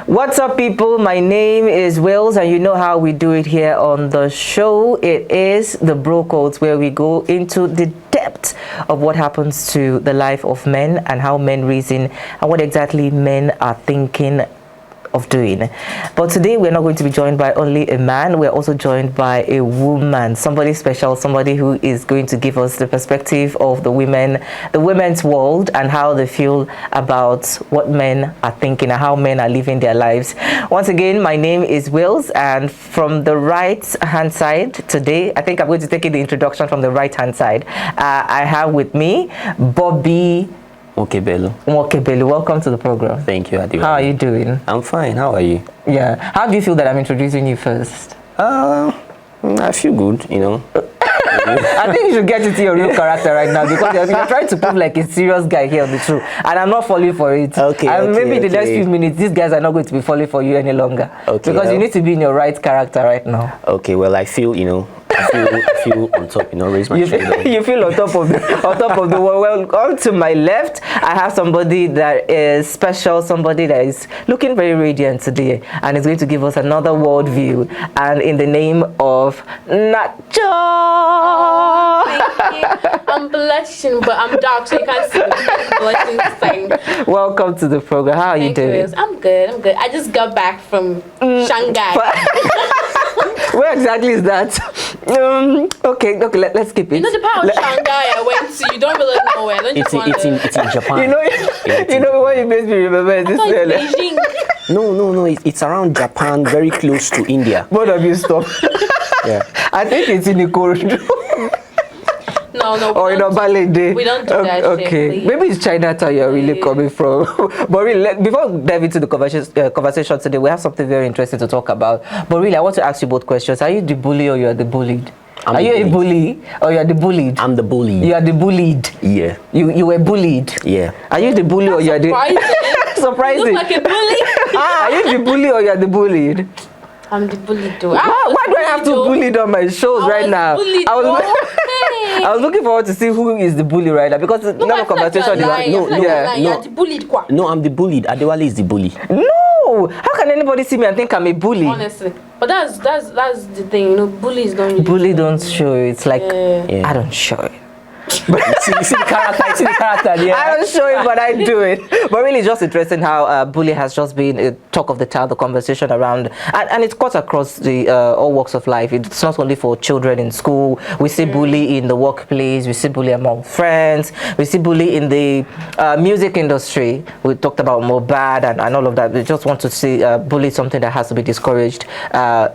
What's up, people? My name is Wills, and you know how we do it here on the show. It is the Bro Codes, where we go into the depth of what happens to the life of men and how men reason and what exactly men are thinking of doing. But today we're not going to be joined by only a man. We're also joined by a woman, somebody special, somebody who is going to give us the perspective of the women's world, and how they feel about what men are thinking and how men are living their lives. Once again, my name is Wills, and from the right hand side today, I think I'm going to take the introduction from the right hand side. I have with me Bobby Mwokebelu. Welcome to the program. Thank you, Adewale. How are you doing? I'm fine. How are you? Yeah. How do you feel that I'm introducing you first? I feel good, you know. I think you should get into your real character right now, because you're trying to prove like a serious guy here on the show, and I'm not falling for it. Maybe the next few minutes, these guys are not going to be falling for you any longer. Because you need to be in your right character right now. Okay, well, I feel, you know, I feel on top, you know, raise my shoulder. You feel on top of the world. Well, on to my left, I have somebody that is special, somebody that is looking very radiant today, and is going to give us another world view, and in the name of Nacho. Thank you. I'm blushing, but I'm dark, so you can't see the blushing sign. Welcome to the program. How are you doing? I'm good. I just got back from Shanghai. Where exactly is that? Okay, let's keep it. You know the part of Shanghai I went to, you don't really know where. It's in Japan. You know what you made me remember is this. Beijing. No, it's around Japan, very close to India. Both of you stop. Yeah. I think it's in Ikorodu. No. Or in Obalende. We don't do that. Okay. Shit, maybe it's Chinatown you're really coming from. But really, before we dive into the conversation today, we have something very interesting to talk about. But really, I want to ask you both questions. Are you the bully or you are the bullied? Are you a bully or you are the bullied? I'm the bully. You are the bullied. Yeah. You were bullied. Yeah. Are you the bully or you are the surprising? You look like a bully. Are you the bully or you are the bullied? I'm the bully though. Why do I have to bully on my shows right now? I was looking forward to see who is the bully right now, because now conversation is you're the bullied. No, I'm the bullied. Adewale is the bully. No, how can anybody see me and think I'm a bully? Honestly, but that's the thing. You know, bullies don't. Really bully don't show it. It's like I don't show it. But you see the character, yeah. I don't show it, but I do it. But really, just interesting how bully has just been a talk of the town, the conversation around, and it cuts across the all walks of life. It's not only for children in school. We see bully in the workplace. We see bully among friends. We see bully in the music industry. We talked about Mobad and all of that. We just want to see bully something that has to be discouraged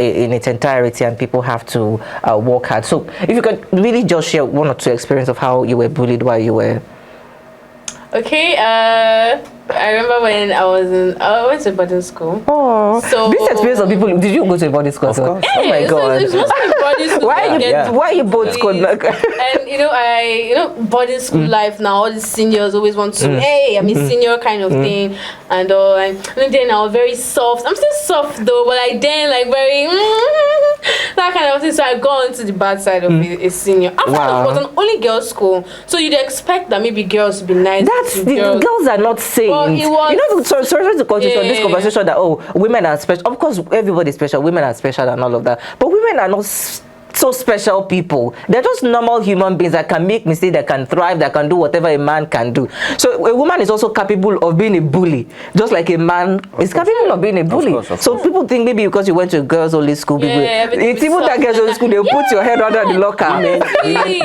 in its entirety, and people have to work hard. So, if you could really just share one or two experiences of how you were bullied while you were. Okay, I remember when I went to boarding school. Oh, so this experience of people. Did you go to a boarding school? Of course. Oh my God! It's mostly boarding school. Why you both school? And boarding school life now. All the seniors always want to. Hey, I'm a senior kind of thing, and all. And then I was very soft. I'm still soft though, but then very that kind of thing. So I go on to the bad side of a senior. After it was an only girls' school, so you'd expect that maybe girls would be nice. That's the girls are not saying. Well, sorry to continue on this conversation that women are special. Of course, everybody's special. Women are special and all of that. But women are not so special people. They're just normal human beings that can make mistakes, that can thrive, that can do whatever a man can do. So a woman is also capable of being a bully, just like a man is capable of being a bully. Of course. People think maybe because you went to a girls only school, it's even that girls only school, they'll put your head under the locker.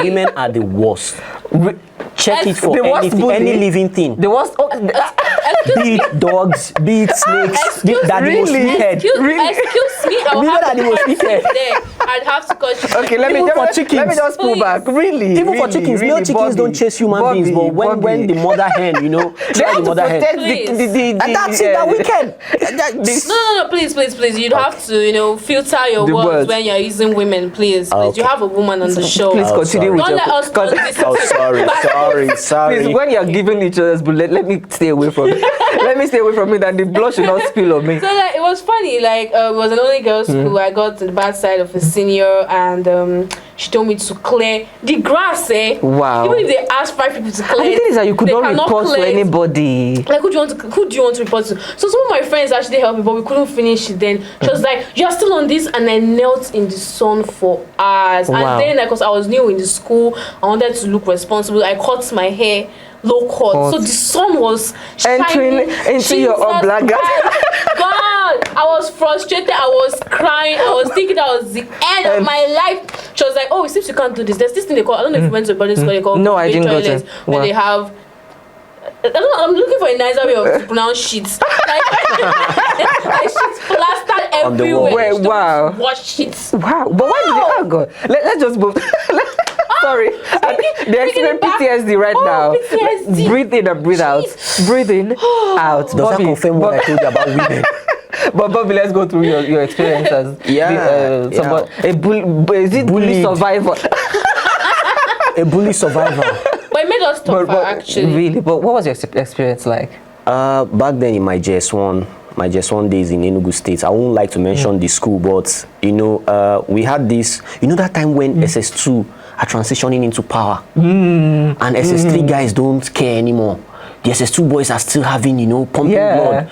Women are the worst. Check it for any living thing. The worst. Be it dogs, be it snakes, be that the most wicked. Excuse me, I'd have to cut you. Okay, let me just pull back. Really? Even for chickens, male chickens don't chase human beings, but when the mother hen, you know, the mother hen. And that's it, that wicked. No, please. You'd have to, filter your words when you're using women, please. You have a woman on the show. Please continue with your... Don't let us sorry. Please, when you're giving each other's bullet, let me stay away from it. Let me stay away from it, and the blood should not spill on me. So like it was funny. Like it was an only girls' school. I got to the bad side of a senior, and she told me to clear the grass. Wow. Even if they asked 5 people to clear, And the thing is that you could not report to anybody. Like who do you want to report to? So some of my friends actually helped me, but we couldn't finish it. Then she was like, "You're still on this," and I knelt in the sun for hours. Wow. And then, like, cause I was new in the school, I wanted to look responsible. I cut my hair low cut, so the sun was entering into your oblaga. God, I was frustrated. I was crying. I was thinking that was the end of my life. She was like, "Oh, it seems you can't do this. There's this thing they call. I don't know if you went to a boarding school. They call no, I didn't go to. Where they have." I'm looking for a nicer way of pronounce sheets. Like sheets plastered everywhere. Wait, wow. Wash sheets. Wow. But why did you? Oh God. Let's just move. Sorry. They're experiencing PTSD right now. PTSD. Breathe in and breathe out. Breathe in, out. Does that confirm what I told you about women? But Bobby, let's go through your experiences. A bully survivor. A bully survivor. But it made us tougher, actually. Really? But what was your experience like? Back then in my JS1 days in Enugu State, I won't like to mention the school, but we had this. That time when SS2 are transitioning into power, and SS3 guys don't care anymore. The SS2 boys are still having, pumping blood.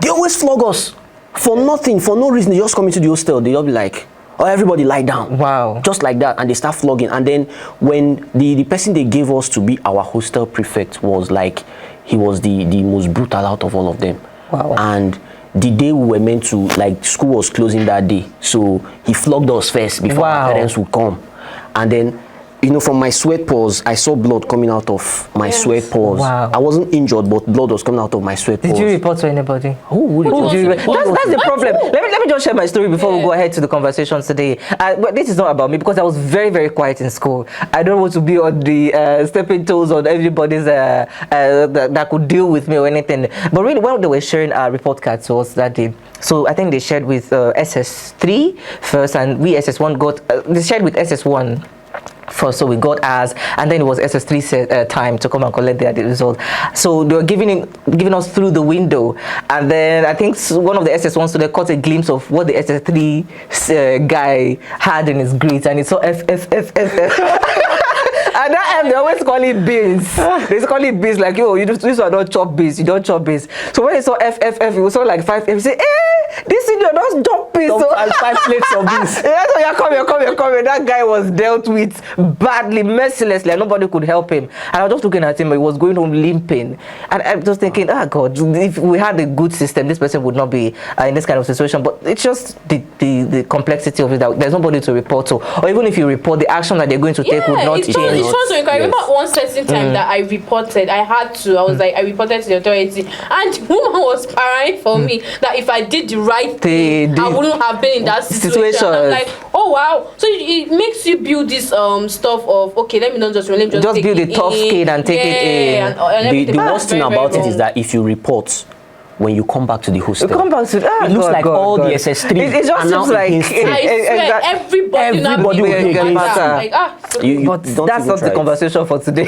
They always flog us for nothing, for no reason. They just come into the hostel. They'll be like, "Oh, everybody lie down." Wow. Just like that, and they start flogging. And then when the person they gave us to be our hostel prefect was like, he was the most brutal out of all of them. Wow. And the day we were meant to, school was closing that day, so he flogged us first before our parents would come. And then, from my sweat pores, I saw blood coming out of my sweat pores. Wow. I wasn't injured, but blood was coming out of my sweat pores. Did you report to anybody? That's That's the problem. Let me just share my story before we go ahead to the conversation today. But this is not about me, because I was very, very quiet in school. I don't want to be on the stepping toes on everybody's that could deal with me or anything. But really, when they were sharing our report cards to us that day, so I think they shared with SS3 first, and we SS1 got. They shared with SS1 first, so we got ours, and then it was SS3 time to come and collect the result. So they were giving us through the window, and then I think one of the SS1s, so they caught a glimpse of what the SS3 guy had in his grades, and it saw F. At that time, they always call it beans. They call it beans, like, "Yo, this one don't chop beans, you don't chop beans." So when they saw F, it was all like 5 F. You say, this senior don't chop beans. So 5 plates of beans. Yeah, so you're coming. That guy was dealt with badly, mercilessly, and nobody could help him. And I was just looking at him, he was going home limping. And I'm just thinking, God, if we had a good system, this person would not be in this kind of situation. But it's just the complexity of it, that there's nobody to report to. Or even if you report, the action that they're going to take would not change. I remember one certain time that I reported. I had to. I was like, I reported to the authority, and the woman was paranoid for me that if I did the right thing, I wouldn't have been in that situation. I'm like, oh wow. So it makes you build this stuff of, okay, let me just build a tough skin and take it in. The worst thing about it is that if you report, when you come back to the hostel, it looks like all the SS3 it just seems like everybody will get matter. But that's not the conversation for today.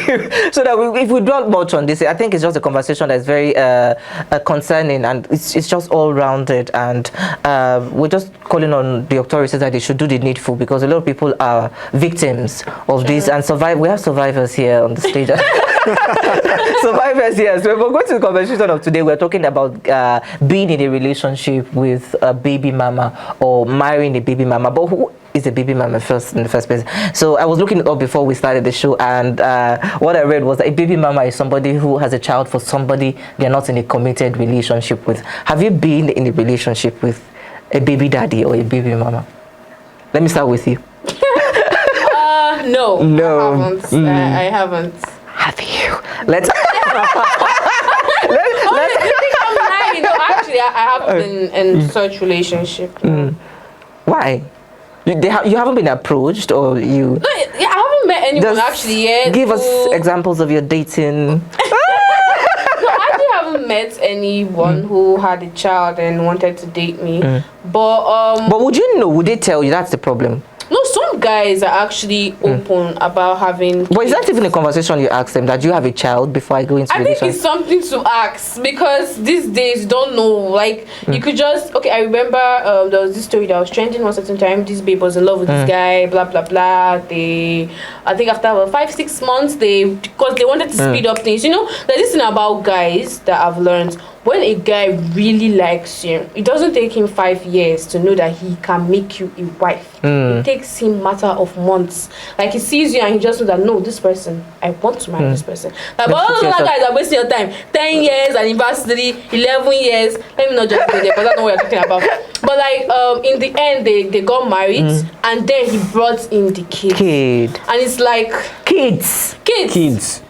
So that if we dwell much on this, I think it's just a conversation that's very concerning, and it's just all rounded, and we're just calling on the authorities that they should do the needful, because a lot of people are victims of this and survive. We have survivors here on the stage. Survivors, yes. We're going to the conversation of today. We're talking about being in a relationship with a baby mama or marrying a baby mama. But who is a baby mama in the first place? So I was looking it up before we started the show, and what I read was that a baby mama is somebody who has a child for somebody they're not in a committed relationship with. Have you been in a relationship with a baby daddy or a baby mama? Let me start with you. No. I haven't. Have you? Let's. Actually, I have been in such relationship. Why? You haven't been approached, or you? No, I haven't met anyone actually yet. Give us examples of your dating. No, I actually haven't met anyone who had a child and wanted to date me. But would you know? Would they tell you? That's the problem. No, some guys are actually open about having But is that kids. even a conversation you ask them, that you have a child before I go into I think relationship? it's something to ask, because these days you don't know. Like you could just I remember there was this story that was trending one certain time. This babe was in love with this guy, blah blah blah. I think after about 5-6 months, because they wanted to speed up things. You know, there's this thing about guys that I've learned. When a guy really likes you, it doesn't take him 5 years to know that he can make you a wife. It takes him matter of months. Like he sees you and he just knows that, no, this person, I want to marry this person. Like, but all those other guys are wasting your time. 10 years anniversary, 11 years. Let me not just go there, because that's not what we're talking about. But like in the end, they got married, and then he brought in the kid. And it's like Kids.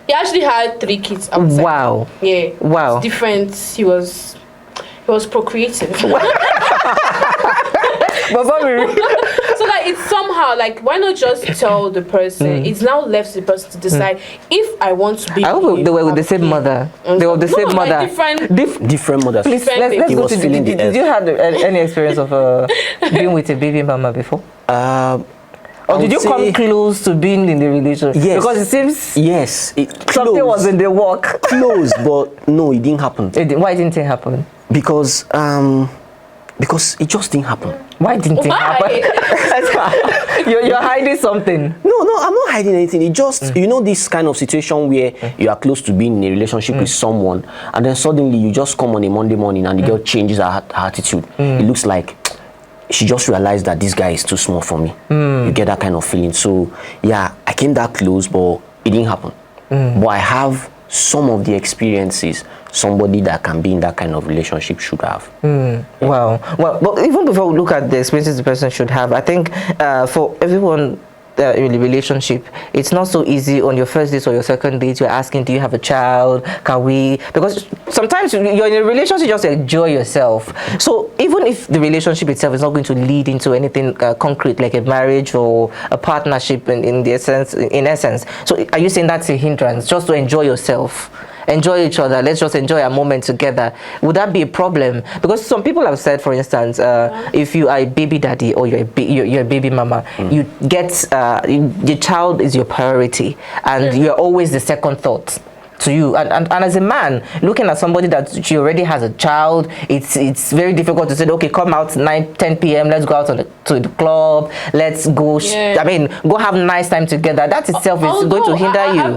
He actually had 3 kids outside. Wow. Yeah. Wow. It's different. He was procreative. But So like it's somehow like, why not just tell the person? It's now left to the person to decide if I want to be. I hope they were with the same mother. They were the same mother. Different mothers. Please, let's He go was to feeling the did you have any experience of being with a baby mama before? Or did you come close to being in the relationship? Yes. Because it seems something was in the work. Close, but no, it didn't happen. Why didn't it happen? Because it just didn't happen. Why didn't it happen? You're hiding something. No, I'm not hiding anything. It just, you know, this kind of situation where you are close to being in a relationship with someone, and then suddenly you just come on a Monday morning and the girl changes her attitude. It looks like she just realized that this guy is too small for me. You get that kind of feeling. So yeah, I came that close, but it didn't happen. But I have some of the experiences somebody that can be in that kind of relationship should have. Wow. Well, but even before we look at the experiences the person should have, I think for everyone in a relationship, it's not so easy on your first date or your second date. You're asking, do you have a child? Can we? Because sometimes you're in a relationship, just enjoy yourself. So even if the relationship itself is not going to lead into anything concrete like a marriage or a partnership in essence. So are you saying that's a hindrance, just to enjoy yourself? Enjoy each other, let's just enjoy a moment together? Would that be a problem? Because some people have said, for instance, if you are a baby daddy or you're a baby mama, you get your child is your priority, and you're always the second thought to you, and as a man looking at somebody that she already has a child, it's very difficult to say, okay, come out 9-10 p.m. let's go out to the club, let's go I mean, go have a nice time together. That itself is going to hinder you.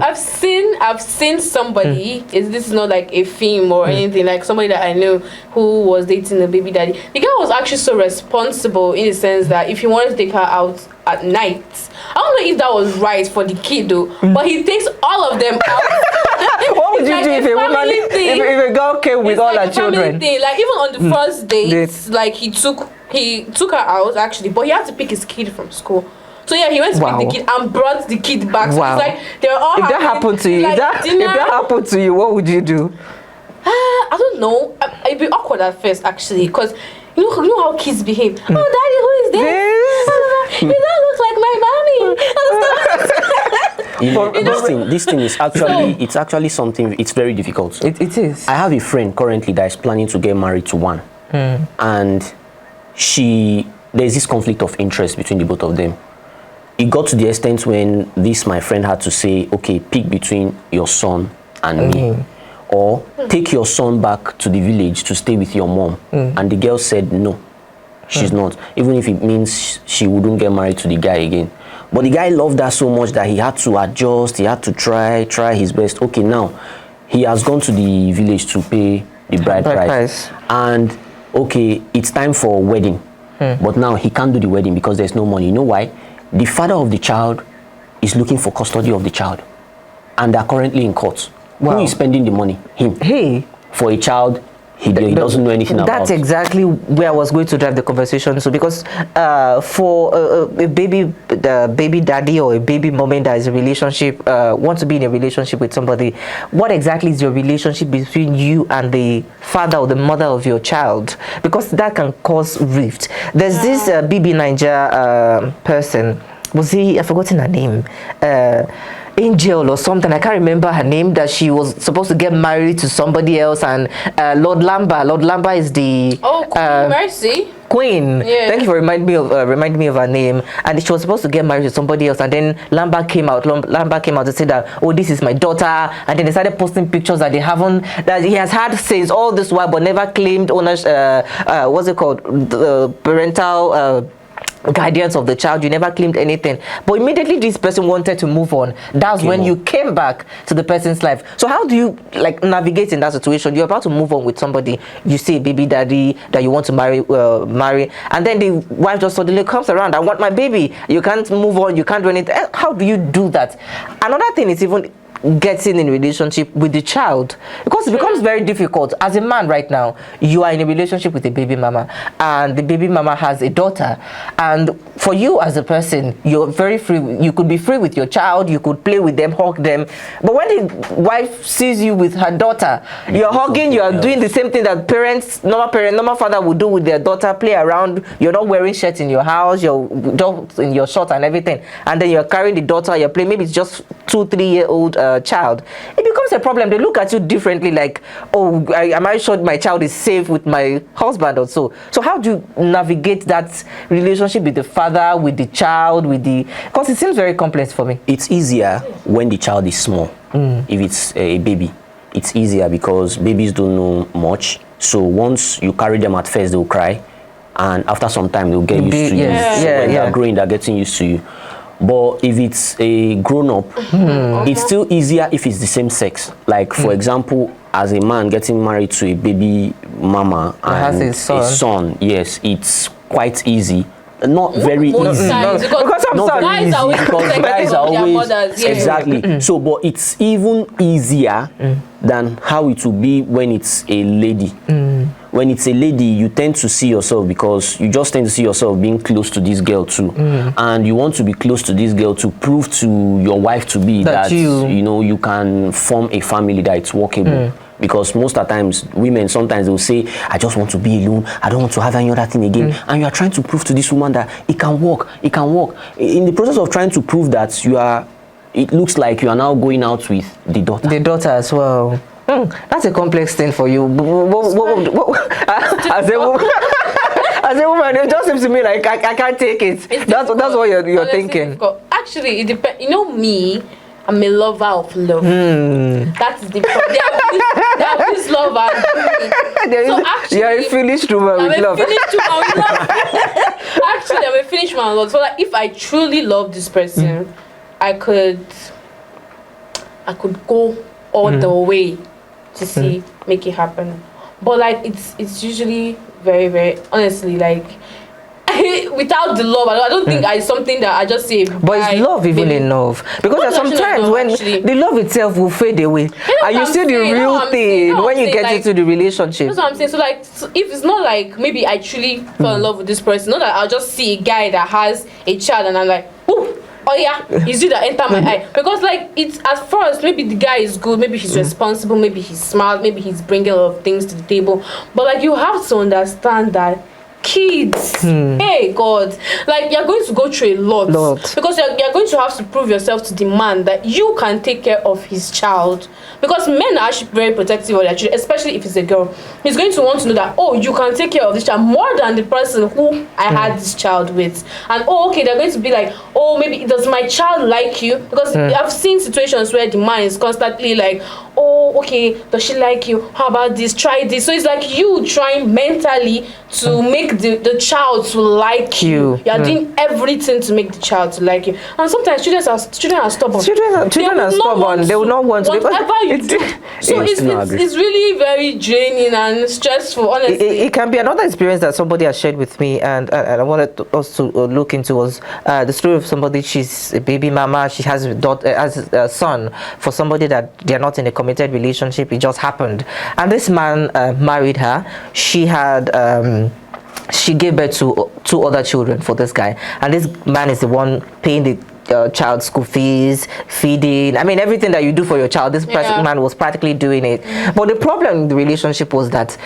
I've seen somebody, this is not like a film or anything, like somebody that I know who was dating a baby daddy. The girl was actually so responsible in the sense that if he wanted to take her out at night, I don't know if that was right for the kid though, but he takes all of them out. What would you do if a woman, if a girl came with all her children? Like even on the first date, like he took her out actually, but he had to pick his kid from school. So yeah, he went to pick the kid and brought the kid back. So it's like they're all if that happened to you, like, if that happened to you, what would you do? I don't know. It'd be awkward at first actually, because you know how kids behave. Oh, daddy, who is this? You don't look like my mommy. This thing is actually, it's actually something, it's very difficult. It is. I have a friend currently that is planning to get married to one. And there's this conflict of interest between the both of them. It got to the extent when my friend had to say, okay, pick between your son and me. Or take your son back to the village to stay with your mom. And the girl said no, she's not, even if it means she wouldn't get married to the guy again. But the guy loved her so much that he had to adjust, he had to try his best. Okay, now he has gone to the village to pay the bride price. And okay, it's time for wedding. But now he can't do the wedding because there's no money. You know why? The father of the child is looking for custody of the child, and they're currently in court. Wow. Who is spending the money? Him. Hey. For a child he doesn't know anything about. That's exactly where I was going to drive the conversation. So because for a baby daddy or a baby mom that is a relationship, wants to be in a relationship with somebody, what exactly is your relationship between you and the father or the mother of your child? Because that can cause rift. There's this BB Niger person. Was he? I've forgotten her name. Angel or something. I can't remember her name. That she was supposed to get married to somebody else, and Lord Lamba is the Mercy. Queen. Yeah. Thank you for reminding me of her name. And she was supposed to get married to somebody else, and then Lamba came out. Lamba came out to say that, oh, this is my daughter, and then they started posting pictures that that he has had since all this while, but never claimed ownership. What's it called? The parental. Guardians of the child. You never claimed anything, but immediately this person wanted to move on. That's when you came back to the person's life. So how do you like navigate in that situation? You're about to move on with somebody, you see a baby daddy that you want to marry, and then the wife just suddenly comes around, I want my baby. You can't move on, you can't do anything. How do you do that? Another thing is even getting in a relationship with the child, because it becomes very difficult. As a man right now, you are in a relationship with a baby mama, and the baby mama has a daughter, and for you as a person, you're very free. You could be free with your child, you could play with them, hug them, but when the wife sees you with her daughter, you're hugging, you are doing the same thing that normal father would do with their daughter, play around. You're not wearing shirts in your house, you're in your shorts and everything, and then you're carrying the daughter, you're playing, maybe it's just 2-3-year-old child. It becomes a problem. They look at you differently, like, oh, am I sure my child is safe with my husband or so? So how do you navigate that relationship with the father, with the child, because it seems very complex for me. It's easier when the child is small. If it's a baby, it's easier because babies don't know much. So once you carry them at first, they'll cry, and after some time they'll get used to you. When they're growing, they're getting used to you. But if it's a grown-up, it's still easier if it's the same sex. Like, for example, as a man getting married to a baby mama and has a son, yes, it's quite easy. Not very easy. Because some guys are always protective guys are of their always mothers. exactly. So, but it's even easier than how it will be when it's a lady. When it's a lady, you tend to see yourself, because you just tend to see yourself being close to this girl too, and you want to be close to this girl to prove to your wife to be that you know you can form a family that it's workable. Because most of the times, women sometimes they'll say, I just want to be alone, I don't want to have any other thing again. And you are trying to prove to this woman that it can work, it can work. In the process of trying to prove that, it looks like you are now going out with the daughter. The daughter as well. That's a complex thing for you. As a woman, it just seems to me like I can't take it. That's what you're thinking. Actually, it depends. You know me, I'm a lover of love. That's the problem. They are this lover. So actually, you're a finished woman with love. Actually, I'm a finished woman with love. So like, if I truly love this person, I could go all the way to make it happen. But like, it's usually very, very honestly, like, without the love, I don't think it's something that I just say. But is love even enough? Because there's sometimes when the love itself will fade away, and you see the real thing when you get into the relationship. That's what I'm saying. So like, if it's not like maybe I truly fell in love with this person, not that I'll just see a guy that has a child and I'm like, oh yeah, it's you that enter my eye. Because like, it's at first maybe the guy is good, maybe he's responsible, maybe he's smart, maybe he's bringing a lot of things to the table, but like, you have to understand that kids, hey God, like, you're going to go through a lot. Because you're going to have to prove yourself to the man that you can take care of his child. Because men are actually very protective of their children, especially if it's a girl. He's going to want to know that, oh, you can take care of this child more than the person who I had this child with. And okay, they're going to be like, oh, maybe does my child like you? Because I've seen situations where the man is constantly like, oh, okay, does she like you? How about this? Try this. So it's like you trying mentally to make the child to like you. You are doing everything to make the child to like you. And sometimes children are stubborn. Children are stubborn. They will not want to. Whatever you do. So it's really very draining and stressful, honestly. It can be another experience that somebody has shared with me, and I wanted us to look into, was the story of somebody. She's a baby mama. She has a son for somebody that they're not in a committed relationship. It just happened, and this man married her. She had she gave birth to 2 other children for this guy, and this man is the one paying the child's school fees, feeding, I mean everything that you do for your child. This man was practically doing it. But the problem in the relationship was that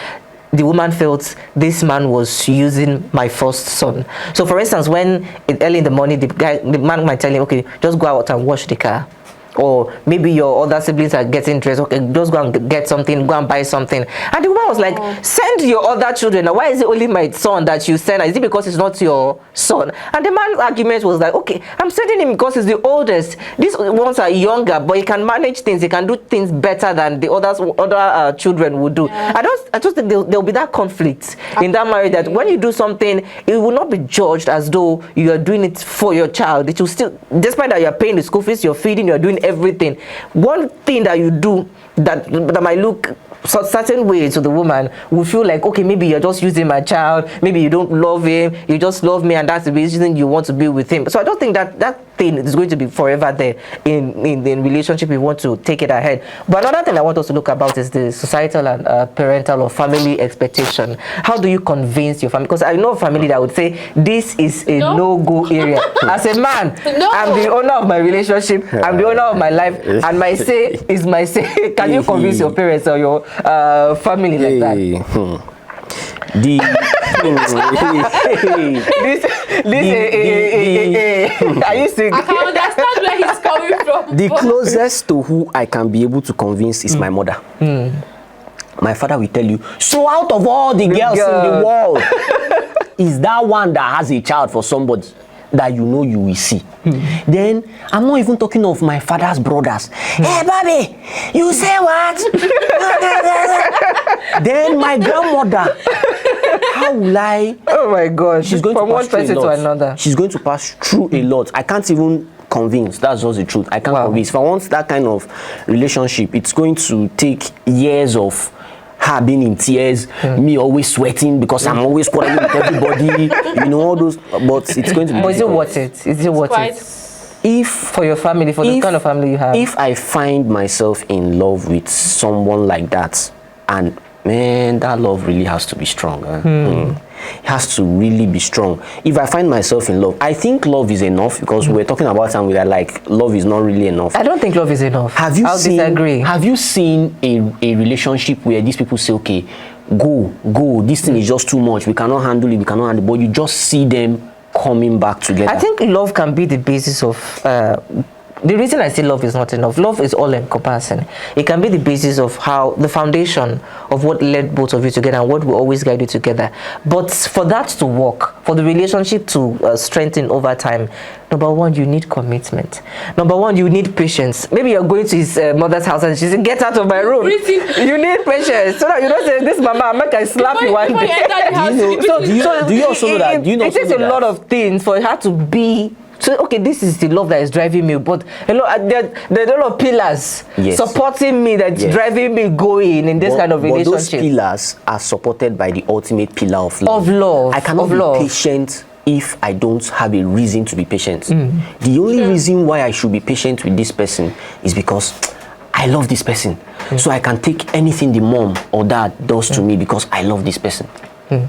the woman felt this man was using my first son. So for instance, when early in the morning the man might tell him, okay, just go out and wash the car, or maybe your other siblings are getting dressed, okay, just go and get something, go and buy something. And the woman was like, send your other children. Now, why is it only my son that you send? Is it because it's not your son? And the man's argument was like, okay, I'm sending him because he's the oldest. These ones are younger, but he can manage things, he can do things better than the other children would do. I just think there'll be that conflict in that marriage, that when you do something, it will not be judged as though you are doing it for your child. It will still, despite that you're paying the school fees, you're feeding, you're doing everything. One thing that you do that might look certain way to the woman will feel like, okay, maybe you're just using my child, maybe you don't love him, you just love me, and that's the reason you want to be with him. So I don't think that thing is going to be forever there in the relationship. We want to take it ahead. But another thing I want us to look about is the societal and parental or family expectation. How do you convince your family? Because I know a family that would say this is a no-go area. As a man, I'm the owner of my relationship, I'm the owner of my life, and my say is my say. Can you convince your parents or your family like that? Are you saying? I can understand where he's coming from. The closest to who I can be able to convince is my mother. My father will tell you, so out of all the girls in the world, is that one that has a child for somebody that you know you will see. Then I'm not even talking of my father's brothers. Hey, Bobby, you say what? Then my grandmother, how will I? Oh my God! She's going from to one pass through person a to lot. another. She's going to pass through a lot. I can't even convince. That's just the truth. I can't convince. If I want that kind of relationship, it's going to take years of her being in tears, me always sweating because I'm always quarreling with everybody, you know, all those. But it's going to be. But is it worth it? Is it worth it? If for your family, for the kind of family you have. If I find myself in love with someone like that, and man, that love really has to be strong. It has to really be strong. If I find myself in love, I think love is enough, because we were talking about and we are like, love is not really enough. I don't think love is enough. I'll disagree. Have you seen a relationship where these people say, okay, go, this thing is just too much, we cannot handle it, but you just see them coming back together? I think love can be the basis of the reason I say love is not enough. Love is all encompassing. It can be the basis of how the foundation of what led both of you together and what will always guide you together. But for that to work, for the relationship to strengthen over time, number one, you need commitment. Number one, you need patience. Maybe you're going to his mother's house and she says, get out of my room. You need patience. So that you don't say, this mama, I can slap you one day. Do you also know that? It takes a lot of things for her to be. So, okay, this is the love that is driving me, but there are a lot of pillars supporting me that's driving me going in this kind of relationship. But those pillars are supported by the ultimate pillar of love. Of love. I cannot be patient if I don't have a reason to be patient. The only reason why I should be patient with this person is because I love this person. So I can take anything the mom or dad does to me because I love this person.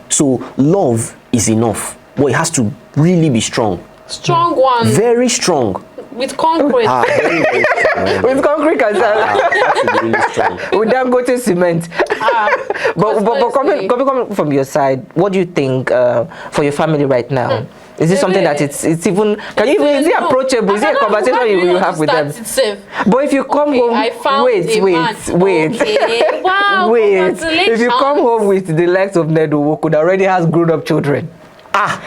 So love is enough, but it has to really be strong. Strong one. Very strong. With concrete. Very, very strong. With concrete and really strong. With them go to cement. But coming from your side, what do you think for your family right now? Is it something that it's even, can you even, is it approachable? Is it a conversation you have with them? But if you come home, wait. Okay. Wow, wait. If you come home with the likes of Nedu, who could already has grown-up children. I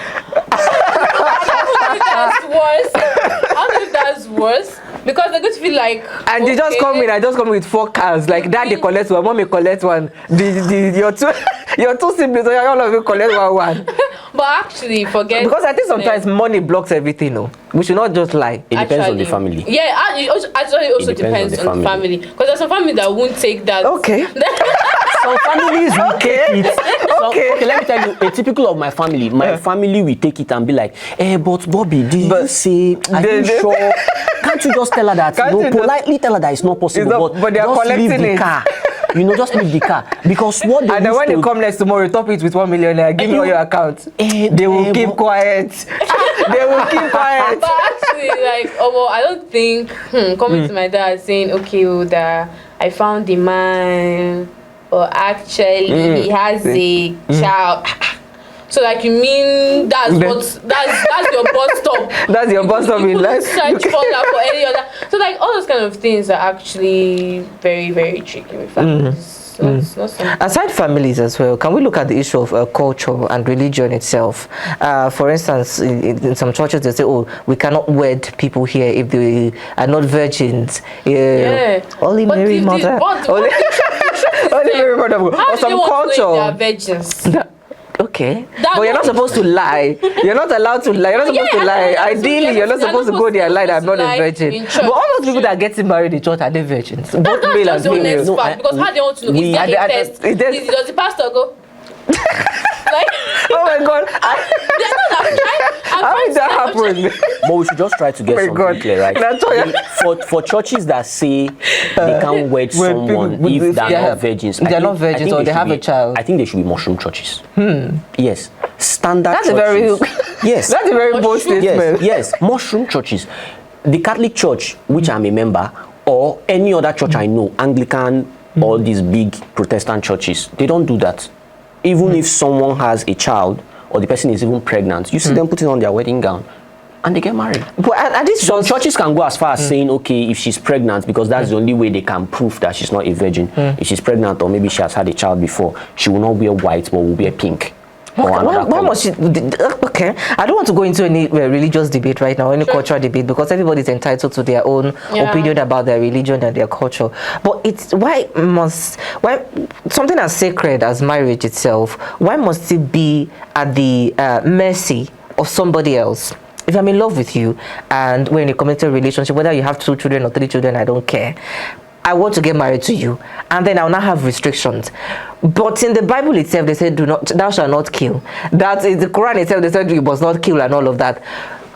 don't know if that's worse because they're going to feel like, and they just come in. I just come with 4 cars. Like dad, they collect one, mommy collect one. Your two siblings, all of you collect one. But actually, forget. Because I think sometimes money blocks everything. No, we should not just lie. It depends on the family. Yeah, it also depends on the family. Because there's a family that won't take that. Okay. Some families will take it. Okay, let me tell you, a typical of my family. My family will take it and be like, but Bobby, did you say, are you sure? Can't you just tell her that? Politely tell her that it's not possible. But they are collecting leave the car. Just leave the car. Because what they and then when they come next tomorrow, top it with 1 million, give me all your account. They will keep quiet. They will keep quiet. But actually, I don't think coming to my dad saying, okay, I found the man, or actually he has a child. So like you mean that's your bus stop. That's your bus stop in life. Search for that for any other. So like all those kind of things are actually very, very tricky with families. So it's not something. Aside families as well, can we look at the issue of culture and religion itself? For instance, in some churches they say, "Oh, we cannot wed people here if they are not virgins." Only Mary Mother. Only Mary Mother. Or some culture. They are virgins. Okay, but you're not supposed to lie. You're not allowed to lie. You're not supposed to lie. Ideally, you're not supposed to go there and lie that I'm not a virgin. But all those people that are getting married in church, are they virgins? Both male and female. No, because how do you want to know? Is that a test? Does the pastor go? Like, oh my God! How did that happen? But we should just try to get something clear, right? For churches that say they can't wed someone if they're not virgins, they're not virgins or they have a child. I think they should be mushroom churches. Yes, standard. That's churches. Yes, that's a very bold statement. Yes, mushroom churches. The Catholic Church, which I'm a member, or any other church I know, Anglican, all these big Protestant churches, they don't do that. Even if someone has a child or the person is even pregnant, you see them putting on their wedding gown and they get married. But some churches can go as far as saying, okay, if she's pregnant, because that's the only way they can prove that she's not a virgin. If she's pregnant or maybe she has had a child before, she will not wear white but will wear pink. Why must she? Okay, I don't want to go into any religious debate right now, any cultural debate, because everybody's entitled to their own opinion about their religion and their culture. But it's why something as sacred as marriage itself, why must it be at the mercy of somebody else? If I'm in love with you and we're in a committed relationship, whether you have 2 children or 3 children, I don't care. I want to get married to you, and then I'll not have restrictions. But in the Bible itself, they said, thou shalt not kill. That is the Quran itself, they said you must not kill and all of that.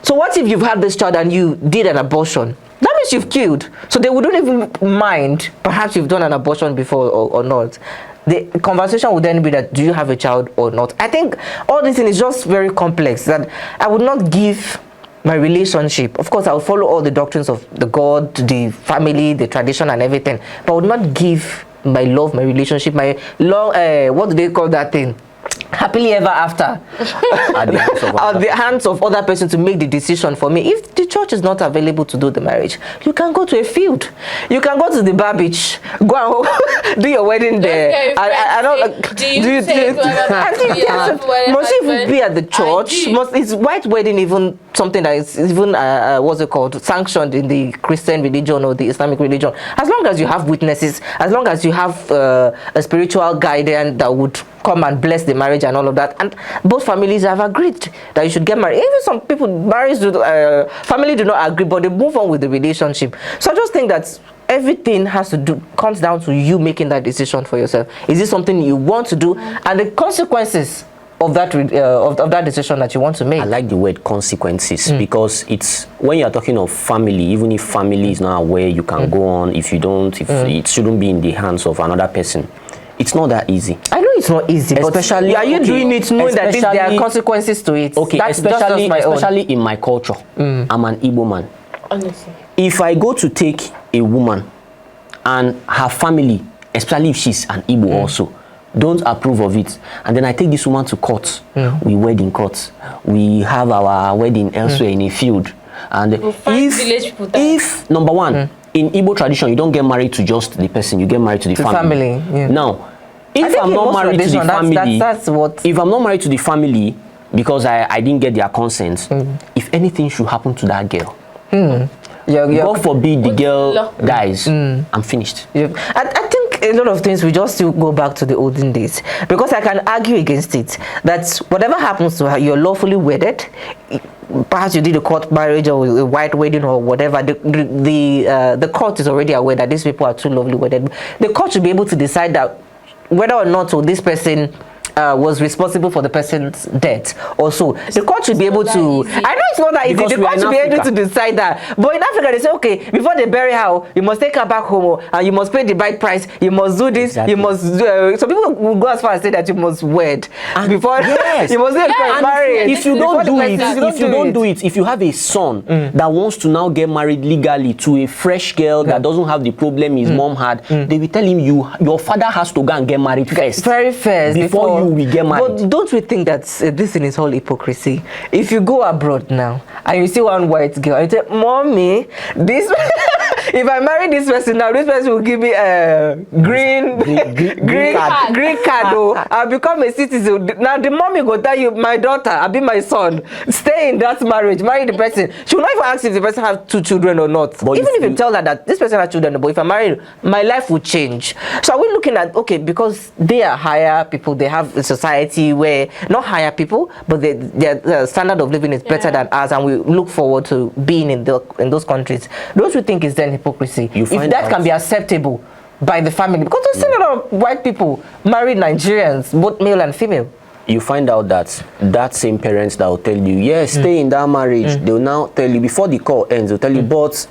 So what if you've had this child and you did an abortion? That means you've killed. So they wouldn't even mind, perhaps you've done an abortion before or not. The conversation would then be that, do you have a child or not? I think all this thing is just very complex, that I would not give my relationship. Of course, I will follow all the doctrines of the God, the family, the tradition and everything, but I would not give my love, my relationship, my long, what do they call that thing? Happily ever after at the hands of other person to make the decision for me. If the church is not available to do the marriage, you can go to a field, you can go to the bar beach, go and do your wedding there. I don't like, do you think must even be at the church? Is white wedding even something that is even what's it called, sanctioned in the Christian religion or the Islamic religion? As long as you have witnesses, as long as you have a spiritual guardian that would come and bless the marriage and all of that, and both families have agreed that you should get married. Even some people, family do not agree, but they move on with the relationship. So I just think that everything comes down to you making that decision for yourself. Is this something you want to do, and the consequences of that of that decision that you want to make? I like the word consequences because it's when you are talking of family, even if family is not aware, you can go on. If you don't, it shouldn't be in the hands of another person. It's not that easy. I know it's not easy, especially, but are you doing it knowing that there are consequences to it? Okay, especially in my culture. I'm an Igbo man. Honestly. If I go to take a woman and her family, especially if she's an Igbo also, don't approve of it, and then I take this woman to court, we wed in court, we have our wedding elsewhere in a field, and if number one, in Igbo tradition, you don't get married to just the person, you get married to the family. Now, if I'm not married to the family, if I'm not married to the family because I didn't get their consent, if anything should happen to that girl, God forbid the girl dies, I'm finished. I think a lot of things we just still go back to the olden days, because I can argue against it that whatever happens to her, you're lawfully wedded. Perhaps you did a court marriage or a white wedding or whatever. The court is already aware that these people are too lawfully wedded. The court should be able to decide that whether or not this person was responsible for the person's death or so. The court should be able to. I know it's not that easy. The court should be able to decide that. But in Africa, they say, okay, before they bury her, you must take her back home and you must pay the bride price. You must do this. You must do. So people will go as far as say that you must wed before. Yes. You must get married. If you don't do it, if you have a son that wants to now get married legally to a fresh girl that doesn't have the problem his mom had, they will tell him your father has to go and get married first. Very first before you we get married. But don't we think that this thing is all hypocrisy? If you go abroad now and you see one white girl, and you say, "Mommy, this." If I marry this person now, this person will give me a green card. Oh, I'll become a citizen. Now the mommy go tell you, my daughter, I'll be my son. Stay in that marriage, marry the person. She will not even ask if the person has 2 children or not. But even if you tell her that this person has children, but if I marry, my life will change. So are we looking at, okay, because they are higher people, they have a society where, not higher people, but their standard of living is better than ours, and we look forward to being in those countries. Don't you think it's then hypocrisy? If that can be acceptable by the family, because we've seen a lot of white people marry Nigerians, both male and female. You find out that same parents that will tell you, yes, stay in that marriage, they'll now tell you, before the call ends, they'll tell you, but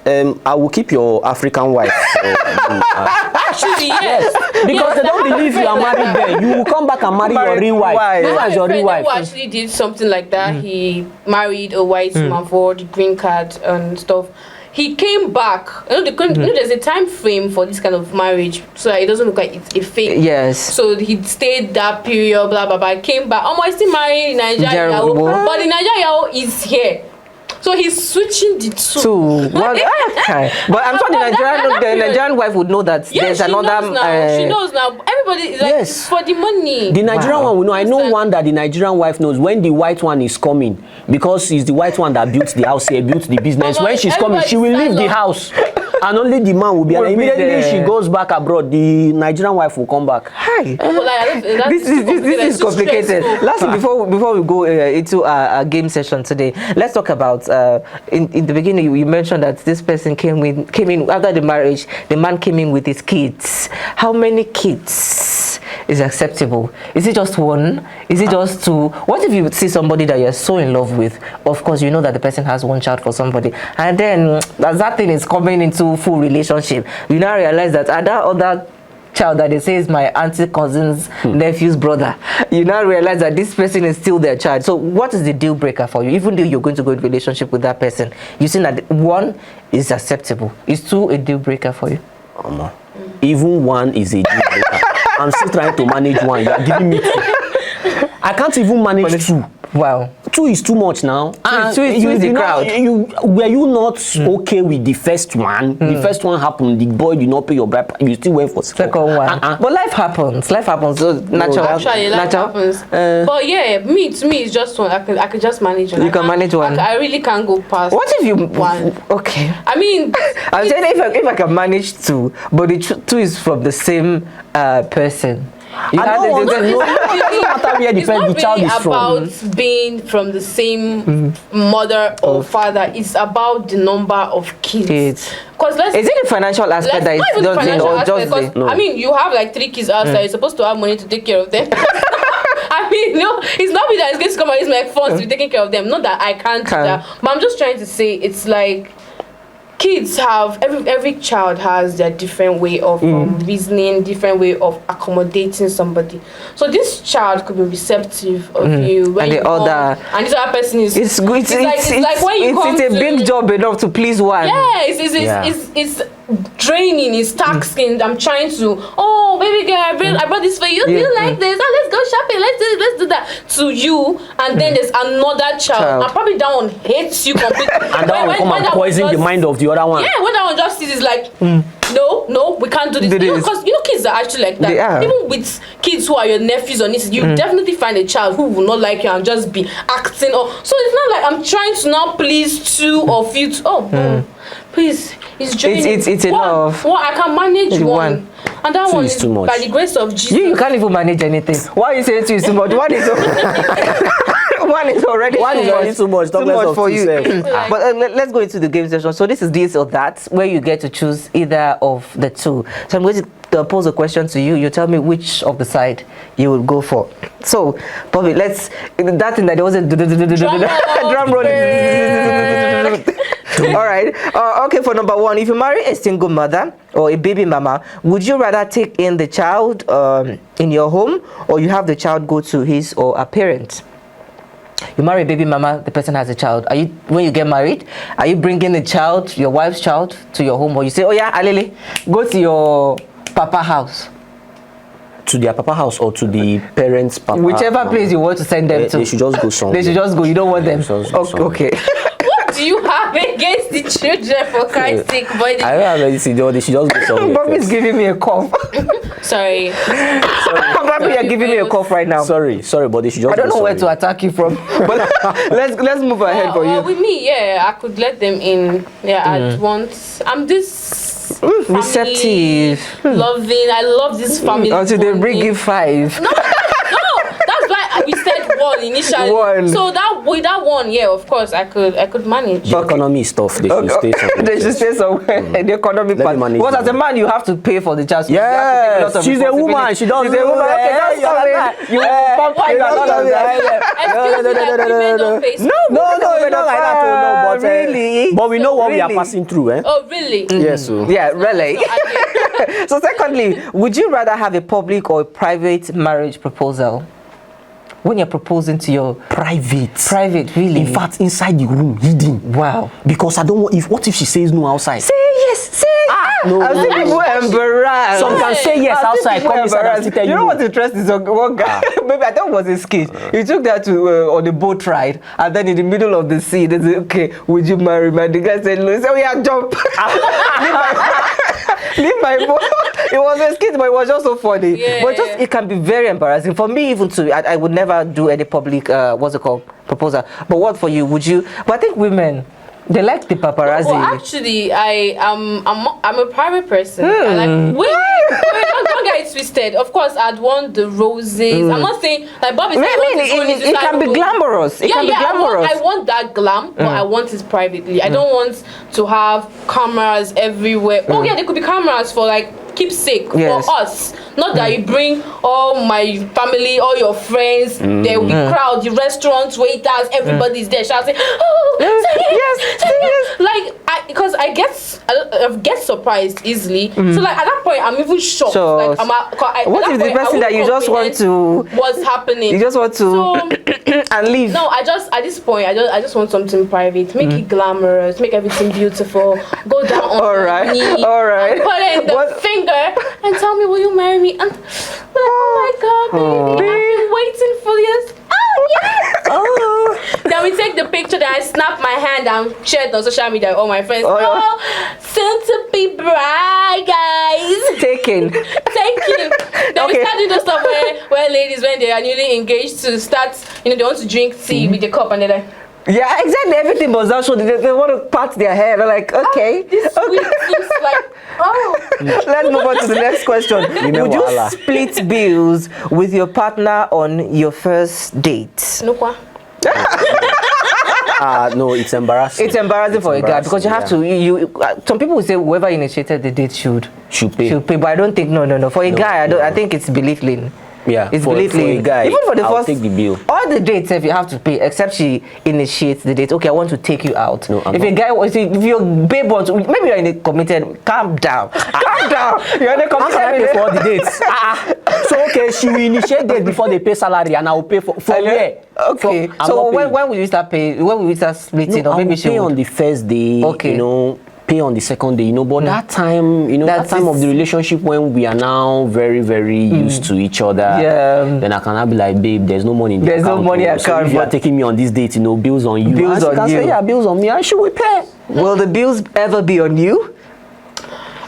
I will keep your African wife. Actually, yes. Because they don't believe you are married there. You will come back and marry your real wife. This is your real wife. Who actually did something like that. He married a white man for the green card and stuff. He came back. You know, there's a time frame for this kind of marriage, so that it doesn't look like it's a fake. Yes. So he stayed that period, blah blah blah. Came back. I still married Nigerian Yahoo, but the Nigerian Yahoo is here. So he's switching the two. But I'm sure the Nigerian wife would know that there's another. She knows now. Everybody is like, it's for the money. The Nigerian one will know. I know one that the Nigerian wife knows when the white one is coming, because it's the white one that built the house here, built the business. When she's coming, she will leave the house. And only the man will be alive. Immediately she goes back abroad, the Nigerian wife will come back. Hi. This is complicated. Lastly, before we go into our game session today, let's talk about in the beginning you mentioned that this person came in after the marriage. The man came in with his kids. How many kids is acceptable? Is it just one? Is it just two? What if you see somebody that you're so in love with? Of course, you know that the person has one child for somebody, and then as that thing is coming into full relationship, you now realize that other child that they say is my auntie, cousin's nephew's brother, you now realize that this person is still their child. So what is the deal breaker for you? Even though you're going to go in relationship with that person, you see that one is acceptable, is two a deal breaker for you? Even one is a deal breaker. I'm still trying to manage one. You are giving me two. I can't even manage two. Wow. Two is too much now. Two is the crowd. Were you not okay with the first one? The first one happened. The boy did not pay your bribe. You still went for second one. But life happens. Life happens. So natural. Actually, life happens. But yeah, to me, it's just one. I can just manage one. You can manage one. I really can't go past. What if you one? Okay. I mean, I'm saying if I can manage two, but the two is from the same person. It's not really about being from the same mother or father. It's about the number of kids. Is it a financial aspect that is not in, or just I mean, you have like 3 kids outside. You're supposed to have money to take care of them. I mean, no, it's not me that is going to come and use my funds to be taking care of them. Not that I can't do that, but I'm just trying to say it's like kids have every child has their different way of reasoning, different way of accommodating somebody. So this child could be receptive of you when and this other person is. It's good. It's like when you come. It's a big job enough to please one. Yeah, it's draining. It's taxing. I'm trying to. Oh, baby girl, I brought this for you. Do you like this? Oh, let's go shopping. Let's do that to you. And then there's another child. And probably that one hates you completely. And that one come and poison the mind of the other one. Yeah, when that one just sees, is like, no, we can't do this. Because kids are actually like that. Even with kids who are your nephews or nieces, you definitely find a child who will not like you and just be acting. So it's not like I'm trying to now please two of you. Please, it's draining. It's enough. Well, I can manage one. And that one is too much. By the grace of Jesus. You can't even manage anything. Why are you saying two is too much? One is already too much for you. But let's go into the game session. So this is this or that, where you get to choose either of the two. So I'm going to pose a question to you. You tell me which of the side you will go for. So, Bobby, that thing that there wasn't drum roll. All right. Okay, for number one, if you marry a single mother or a baby mama, would you rather take in the child in your home, or you have the child go to his or her parents? You marry a baby mama, the person has a child. When you get married, are you bringing the child, your wife's child, to your home, or you say, oh yeah, Alele, go to your papa house? To their papa house or to the parents' papa? Whichever place you want to send them to. They should just go somewhere. They should just go. You don't want them. Okay. What do you have against the children, for Christ's sake, buddy? I don't have anything. They should just go somewhere. Bobby's giving me a cough. Sorry. Bobby, you're giving me a cough right now. Sorry, but they should just. I don't know where to attack you from. But let's move ahead for you. With me, yeah, I could let them in. Yeah, I'd want. I'm this receptive, loving. I love this family. Until they bring you 5. No, that's why we said 1 initially. 1. So with that 1, yeah, of course I could manage. The economy is tough. They should stay somewhere. They should stay somewhere. The economy part. Because as a man, you have to pay for the child. Yes, she's a woman. She doesn't. She's a woman. Okay, that's something. You pamper you and all of that. No, not like that. But really, but we know what we are passing through, eh? Oh, really? Yes. Yeah, really. So secondly, would you rather have a public or a private marriage proposal? When you're proposing to your private, really. In fact, inside the room, hidden. Wow. Because I don't want. What if she says no outside? Say yes. Say no. I've seen people embarrassed. Some can say yes outside. Come inside and tell you know what's interesting? So one guy, maybe I thought it was a skit. He took that to on the boat ride, and then in the middle of the sea, they said, "Okay, would you marry me?" And the guy said, "No." He said, "Oh yeah, jump." Leave my boat. It was a skit, but it was just so funny. Yeah, but just it can be very embarrassing for me. Even to I would never do any public proposal. But what for you? Would you? But I think women, they like the paparazzi. Well, actually, I'm a private person. I like don't get it twisted. Of course, I'd want the roses. I'm not saying like Bobby said. It can be glamorous. It can be glamorous. I want that glam, but I want it privately. I don't want to have cameras everywhere. Oh yeah, there could be cameras for like keepsake for us. Not that you bring all my family, all your friends. There will be crowd, the restaurants, waiters, everybody's there shouting, "Oh, yes." Like because I get surprised easily. So like at that point, I'm even shocked. So, like what if the person that you just want to? What's happening? You just want to and leave. No, I just at this point, I just want something private. Make it glamorous. Make everything beautiful. Go down on your knee. All right. And put in the finger and tell me, will you marry me? And oh my God, baby, I've been waiting for this. Oh yes. Then we take the picture. Then I snap my hand and share it on social media. All my friends. Soon to be bride, guys. Taken. Then we start doing the stuff where ladies, when they are newly engaged, to start, they want to drink tea with the cup, and they're like, yeah, exactly. Everything was out, so they want to pat their hair. They're like, okay. This seems like, Let's move on to the next question. Would you split bills with your partner on your first date? No, kwa. No, it's embarrassing. It's embarrassing for a guy because you have to. Some people will say whoever initiated the date should pay. But I don't think no. For a guy, I think it's belittling. Yeah, it's for a guy, even for the I'll first, take the bill. All the dates, if you have to pay, except she initiates the date. Okay, I want to take you out. No, if your babe wants, maybe you're in a committed. Calm down. Calm down. You're in a committed. How can I pay for all the dates? So okay, she will initiate date before they pay salary, and I will pay for where? Okay. So when will you start paying? When will you start splitting? No, or maybe she pay on the first day. Okay. Pay on the second day, but that time, that time of the relationship when we are now very, very used to each other, then I cannot be like, babe, there's no money in the account. There's no money account. So if you are taking me on this date, bills on you. Bills on you. Say, yeah, bills on me. I should pay. Will the bills ever be on you?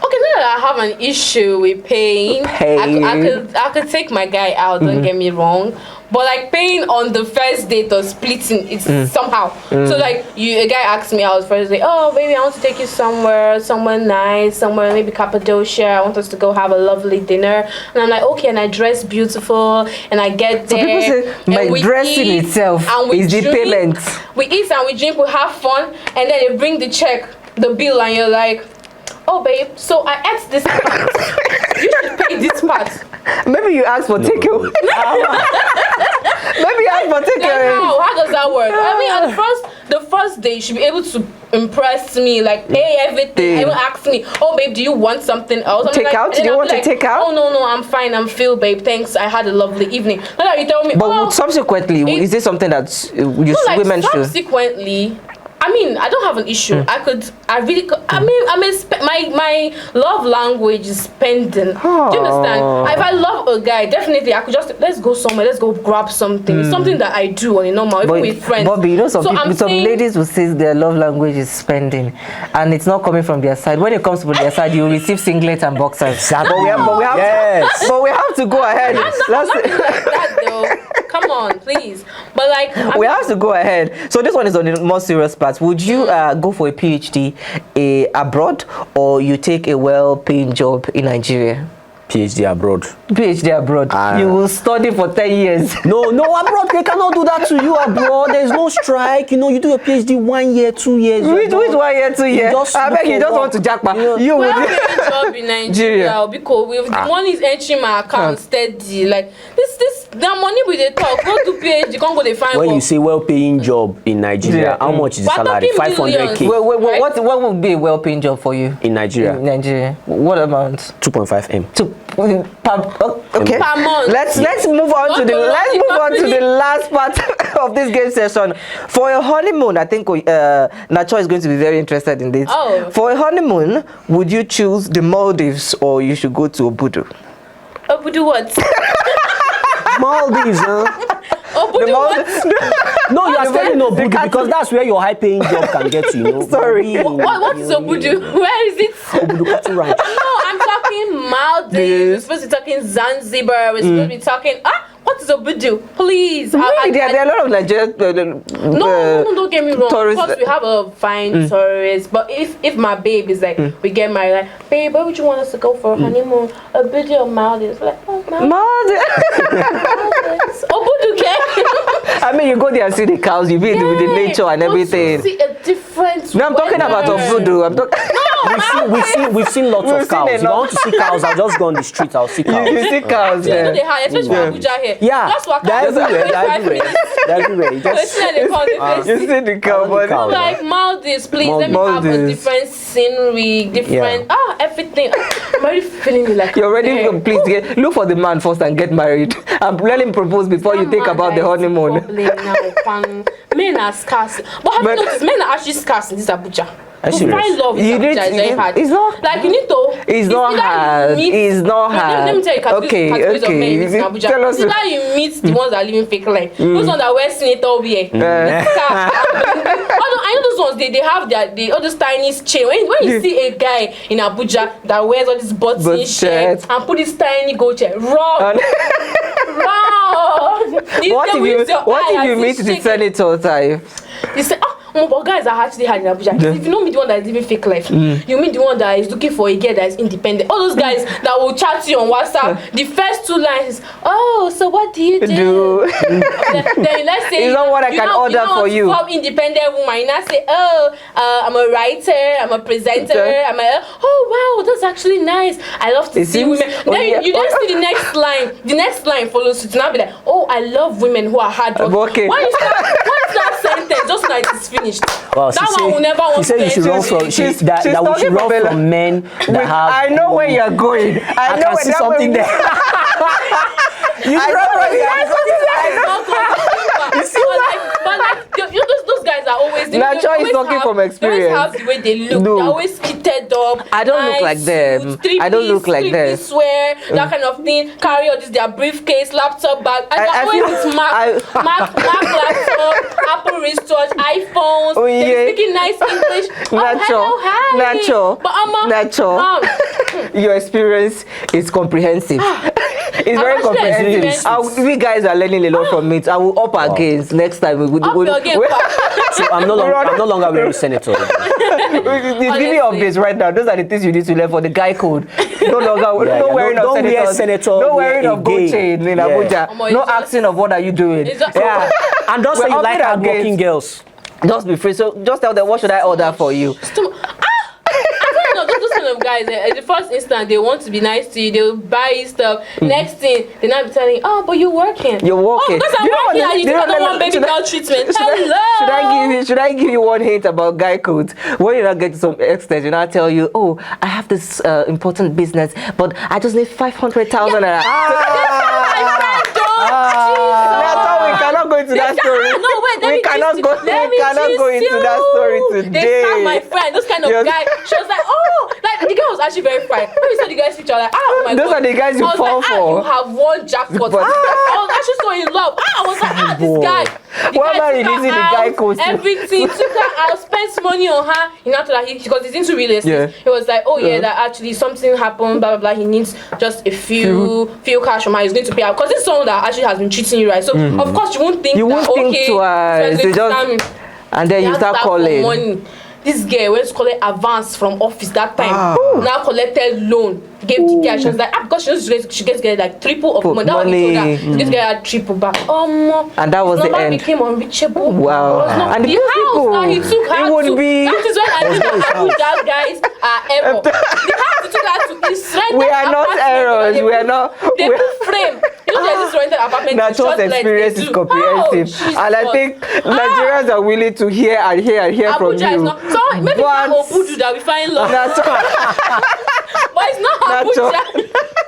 Okay, not that I have an issue with paying. I could take my guy out. Don't get me wrong. But like paying on the first date or splitting, it's somehow. So like a guy asked me out first day, oh baby, I want to take you somewhere nice, somewhere maybe Cappadocia. I want us to go have a lovely dinner. And I'm like, okay, and I dress beautiful and I get there. So people say my dressing itself is the payment. We eat and we drink, we have fun, and then they bring the check, the bill, and you're like, oh babe, so I ate this part. You should pay this part. Maybe you ask for takeaway. Maybe you ask for takeaway. How does that work? I mean, at the first day, you should be able to impress me, like pay everything. Even ask me, oh babe, do you want something else? Take out? Do you want to take out? Oh no, I'm fine. I'm filled, babe. Thanks. I had a lovely evening. Not that you tell me. But subsequently, is this something that women should? Subsequently, I mean, I don't have an issue. I really could. My love language is spending. Do you understand? If I love a guy, definitely I could just, let's go somewhere, let's go grab something. It's something that I do on a normal, even with friends. But you know, some saying, ladies will say their love language is spending, and it's not coming from their side. When it comes from their side, you receive singlets and boxers. But we have to go ahead. I'm not like that though. Come on, please. But like, we have to go ahead. So this one is on the more serious part. Would you go for a PhD abroad, or you take a well-paying job in Nigeria? PhD abroad. PhD abroad. You will study for 10 years. No, abroad. They cannot do that to you abroad. There's no strike. You know, you do your PhD 1 year, 2 years. Which 1 year, 2 years? I beg you, just want to jackpot. You would get a job in Nigeria because with the money is entering my account steady. Like this, the money with the talk. Go to PhD, can't go to find. When you say well-paying job in Nigeria, how much is the salary? 500K. What would be a well-paying job for you in Nigeria? In Nigeria, what amount? 2.5 M. Okay. Per month. Let's move on to the last part of this game session. For a honeymoon, I think Nacho is going to be very interested in this. For a honeymoon, would you choose the Maldives or you should go to Obudu? Obudu what? Maldives, huh? Obudu what? No, you are saying Obudu because that's where your high-paying job can get you. Know? Sorry. What is Obudu? Where is it? Obudu Cattle Ranch. No, I'm talking Maldives. We're supposed to be talking Zanzibar. We're supposed to be talking. What is Obudu? Please. Really? There are a lot of Nigerian. No, don't get me wrong. Tourists. Of course, we have a fine tourist. But if my babe is like, we get married, like, babe, where would you want us to go for a honeymoon? Obudu or Maldives? Like, Maldives. Obudu, okay? I mean, you go there and see the cows, you be with the nature and everything. See a different. No, I'm talking about Obudu. We've seen lots of cows. If I want to see cows, I'll just go on the street. I'll see cows. You see cows. Yeah. They hide, especially for Abuja here. Yeah, just walk they're everywhere. You see the cow, but like Maldives, please let me have a different scenery, different everything. I'm already feeling like you're ready. Please look for the man first and get married, and let him propose before you think about the honeymoon. Men are scarce, but have you noticed men are actually scarce in this Abuja? To find love in Abuja is very hard. It's not like you need to. It's not hard. It's not hard. Let me tell you, categories of men in Abuja. It's like you meet the ones that are living fake life. Those ones that wear senator wear. I know those ones. They have all those tiny chain. When you see a guy in Abuja that wears all these button shirts and put this tiny gold chain, wrong. What if you meet the senator type? You say, but guys are actually hard in Abuja. If you don't meet the one that is living fake life, you meet the one that is looking for a girl that is independent. All those guys that will chat you on WhatsApp, the first 2 lines is, so what do you do? Then let's say, it's not what I can order for you. From independent woman, you now say, I'm a writer, I'm a presenter, wow, that's actually nice. I love to see women. Then you don't see the next line. The next line follows you to now be like, I love women who are hard working. Okay. Why is that sentence just like it's finished? Well, that one will never want to say you should run from that we should run from men that have. I know where you're going. I know can see something there. You see those guys are always. Nacho is talking from experience. They always have the way they look. No. They're always kitted up. I don't look like them. I don't look like them. Swear that kind of thing. Carry all this their briefcase, laptop bag, and they're always with Mac laptop, Apple wristwatch, iPhones. They're speaking nice English. Nacho. Your experience is comprehensive. It's very comprehensive. We guys are learning a lot from it. I will up our games next time. So I'm no longer wearing senator. Give me updates right now. Those are the things you need to learn for the guy code. No longer, no wearing of senator. No wearing of gold chain in Abuja. No asking of what are you doing. Yeah. And don't say you like hardworking girls. Just be free. So just tell them what should I order for you. Those kind of guys, at the first instant, they want to be nice to you. They'll buy you stuff. Next thing, they're not telling, but you're working. You're working. Because I'm working and you don't want baby girl treatment. Hello. Should I give you one hint about guy codes? When you not get to some extent, you not tell you, I have this important business, but I just need 500,000. That's how we cannot go into into that story. No, wait, We cannot go into that story today. They found my friend, those kind of guy. She was like, oh, like the girl was actually very fine. When we saw the guy's picture, like, oh my Those God. are the guys you I was fall like, for. you have won jackpot. I was actually so in love. I was like, this guy. Why am I releasing the guy costume? Everything. Took her out, spent money on her. You know, like because he's into real estate. Yeah. He was like, oh yeah, that actually something happened, blah blah blah. He needs just a few cash from her. He's going to pay out because it's someone that actually has been treating you right. So of course you won't think okay, twice. so just, and then you start calling. Money. This girl went to collect advance from office that time. Now collected loan. Gave the girl. She was like, because she gets get like triple of money. That was told her. She gets get her triple back. And that was the end. Became unreachable. Wow. And the house now he took her it would to. be. That is when I knew how that guys are ever. The house he took her to is rented. We are not errors. We are not. They put frame. You know, there's this rented apartment. Nacho's experience is comprehensive, and I think Nigerians are willing to hear and hear and hear from you. Is not, so maybe that Obudu that we find love. But it's not Abuja.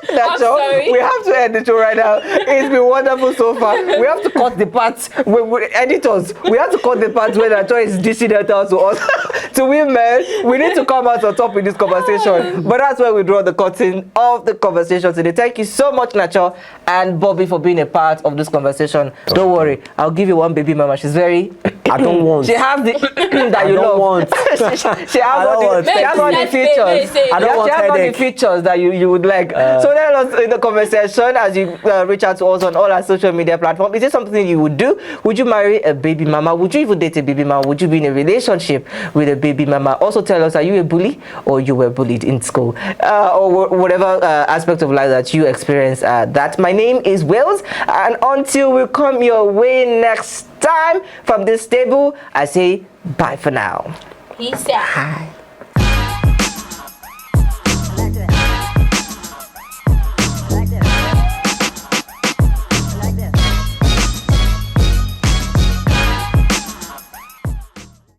Nacho, we have to end the show right now. It's been wonderful so far. We have to cut the parts. Editors, we have to cut the parts where Nacho is dishing it out to us. To women, we need to come out on top with this conversation. But that's where we draw the curtain of the conversation today. Thank you so much, Nacho and Bobby, for being a part of this conversation. Don't worry, I'll give you one baby mama. She's very... I don't want. She has the that you love. Want. she has all the features. I don't want she has all the headache. features that you would like. So tell us in the conversation as you reach out to us on all our social media platforms. Is it something you would do? Would you marry a baby mama? Would you even date a baby mama? Would you be in a relationship with a baby mama? Also tell us, are you a bully or you were bullied in school? Or whatever aspect of life that you experienced that. My name is Wills, and until we come your way next time from this table, I say bye for now. Peace out. Hi.